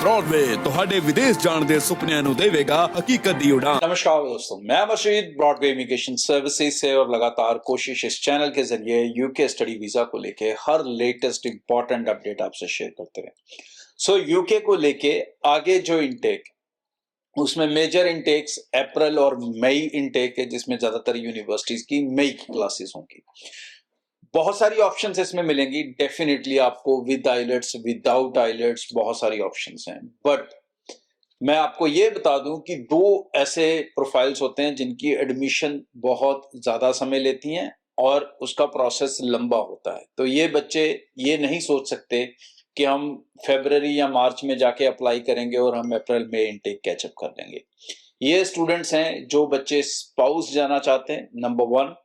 Broadway ਤੁਹਾਡੇ ਵਿਦੇਸ਼ ਜਾਣ ਦੇ ਸੁਪਨਿਆਂ ਨੂੰ ਦੇਵੇਗਾ ਹਕੀਕਤ ਦੀ ਉਡਾਨ। नमस्कार दोस्तों, मैं मशीद ब्रॉडवे इमिग्रेशन सर्विसेज से और लगातार कोशिश इस चैनल के जरिए यूके स्टडी वीजा को लेके हर लेटेस्ट इंपॉर्टेंट अपडेट आपसे शेयर करते रहे। यूके को लेके आगे जो इनटेक उसमें मेजर इनटेक्स अप्रैल और मई इनटेक है, जिसमें ज्यादातर यूनिवर्सिटीज की मई की क्लासेस होंगी। बहुत सारी ऑप्शंस इसमें मिलेंगी डेफिनेटली आपको, विद आइलेट्स विदाउट आइलेट्स बहुत सारी ऑप्शंस हैं। बट मैं आपको ये बता दूं कि दो ऐसे प्रोफाइल्स होते हैं जिनकी एडमिशन बहुत ज्यादा समय लेती हैं और उसका प्रोसेस लंबा होता है। तो ये बच्चे ये नहीं सोच सकते कि हम फरवरी या मार्च में जाके अप्लाई करेंगे और हम अप्रैल में इनटेक कैचअप कर लेंगे। ये स्टूडेंट्स हैं जो बच्चे स्पाउस जाना चाहते हैं, नंबर वन,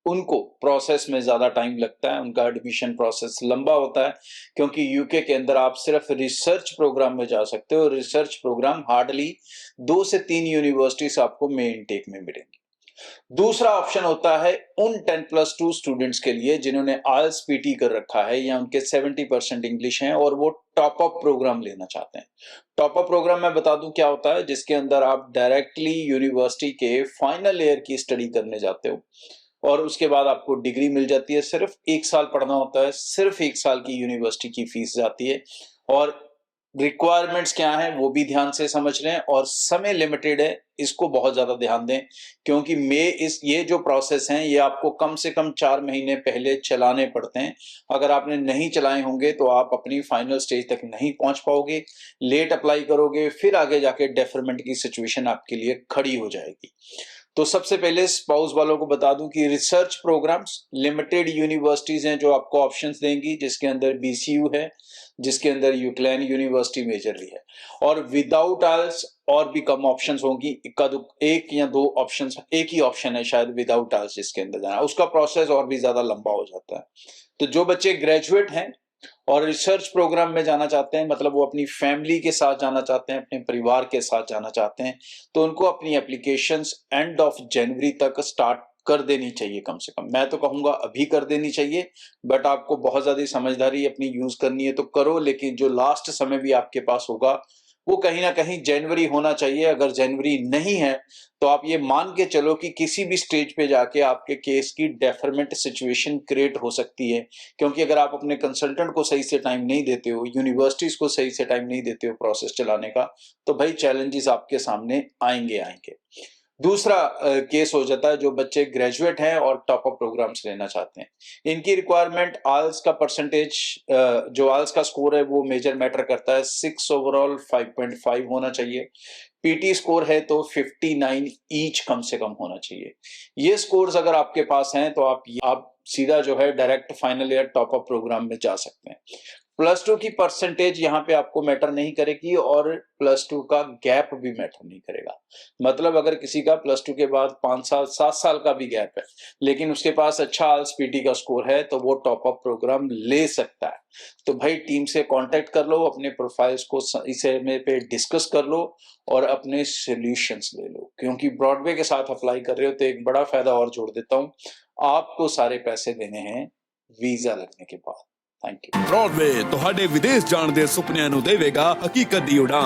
उनको प्रोसेस में ज्यादा टाइम लगता है, उनका एडमिशन प्रोसेस लंबा होता है, क्योंकि यूके के अंदर आप सिर्फ रिसर्च प्रोग्राम में जा सकते हो। रिसर्च प्रोग्राम हार्डली 2 से 3 यूनिवर्सिटीज आपको मेन इनटेक में मिलेंगी। दूसरा ऑप्शन होता है उन 10+2 स्टूडेंट्स के लिए जिन्होंने आइल्स पीटी कर रखा है या उनके 70% इंग्लिश हैं और वो टॉप अप प्रोग्राम लेना चाहते हैं। टॉप अप प्रोग्राम मैं बता दूं क्या होता है, जिसके अंदर आप डायरेक्टली यूनिवर्सिटी के फाइनल ईयर की स्टडी करने जाते हो और उसके बाद आपको डिग्री मिल जाती है। सिर्फ 1 साल पढ़ना होता है, सिर्फ 1 साल की यूनिवर्सिटी की फीस जाती है और रिक्वायरमेंट्स क्या हैं वो भी ध्यान से समझ लें और समय लिमिटेड है, इसको बहुत ज्यादा ध्यान दें, क्योंकि ये जो प्रोसेस हैं ये आपको कम से कम 4 महीने पहले चलाने पड़ते हैं। अगर आपने नहीं चलाए होंगे तो आप अपनी फाइनल स्टेज तक नहीं पहुंच पाओगे, लेट अप्लाई करोगे, फिर आगे जाके डेफरमेंट की सिचुएशन आपके लिए खड़ी हो जाएगी। तो सबसे पहले स्पाउस वालों को बता दूं कि रिसर्च प्रोग्राम्स लिमिटेड यूनिवर्सिटीज हैं जो आपको ऑप्शंस देंगी, जिसके अंदर बीसीयू है, जिसके अंदर यूक्लेन यूनिवर्सिटी मेजरली है, और विदाउट आइल्स और भी कम ऑप्शंस होंगी, एक या दो ऑप्शंस, एक ही ऑप्शन है शायद विदाउट आइल्स जिसके अंदर जाना, उसका प्रोसेस और भी ज्यादा लंबा हो जाता है। तो जो बच्चे ग्रेजुएट हैं और रिसर्च प्रोग्राम में जाना चाहते हैं, मतलब वो अपनी फैमिली के साथ जाना चाहते हैं, अपने परिवार के साथ जाना चाहते हैं, तो उनको अपनी एप्लीकेशंस एंड ऑफ जनवरी तक स्टार्ट कर देनी चाहिए। कम से कम मैं तो कहूंगा अभी कर देनी चाहिए, बट आपको बहुत ज्यादा समझदारी अपनी यूज करनी है तो करो, लेकिन जो लास्ट समय भी आपके पास होगा वो कहीं ना कहीं जनवरी होना चाहिए। अगर जनवरी नहीं है तो आप ये मान के चलो कि किसी भी स्टेज पे जाके आपके केस की डेफरमेंट सिचुएशन क्रिएट हो सकती है, क्योंकि अगर आप अपने कंसल्टेंट को सही से टाइम नहीं देते हो, यूनिवर्सिटीज को सही से टाइम नहीं देते हो प्रोसेस चलाने का, तो भाई चैलेंजेस आपके सामने आएंगे। दूसरा केस हो जाता है जो बच्चे ग्रेजुएट हैं और टॉप अप प्रोग्राम्स लेना चाहते हैं। इनकी रिक्वायरमेंट आइल्स का परसेंटेज, जो आइल्स का स्कोर है वो मेजर मैटर करता है। 6 ओवरऑल 5.5 होना चाहिए। पीटी स्कोर है तो 59 ईच कम से कम होना चाहिए। ये स्कोर्स अगर आपके पास हैं तो आप सीधा जो है direct final year top up programme में जा सकते हैं। +2 की परसेंटेज यहाँ पे आपको मैटर नहीं करेगी और +2 का गैप भी मैटर नहीं करेगा। मतलब अगर किसी का +2 के बाद 5 साल 7 साल का भी गैप है, लेकिन उसके पास अच्छा आईएलटीएस का स्कोर है, तो वो टॉप अप प्रोग्राम ले सकता है। तो भाई टीम से कांटेक्ट कर लो, अपने प्रोफाइल्स को इस समय पे डिस्कस कर लो और अपने सॉल्यूशंस ले लो, क्योंकि ब्रॉडवे के साथ अप्लाई कर रहे हो तो एक बड़ा फायदा और जोड़ देता हूँ, आपको सारे पैसे देने हैं वीजा लगने के बाद। Thank you. ब्रॉडवे ਤੁਹਾਡੇ ਵਿਦੇਸ਼ ਜਾਣ ਦੇ ਸੁਪਨਿਆਂ ਨੂੰ ਦੇਵੇਗਾ ਹਕੀਕਤ ਦੀ ਉਡਾਨ।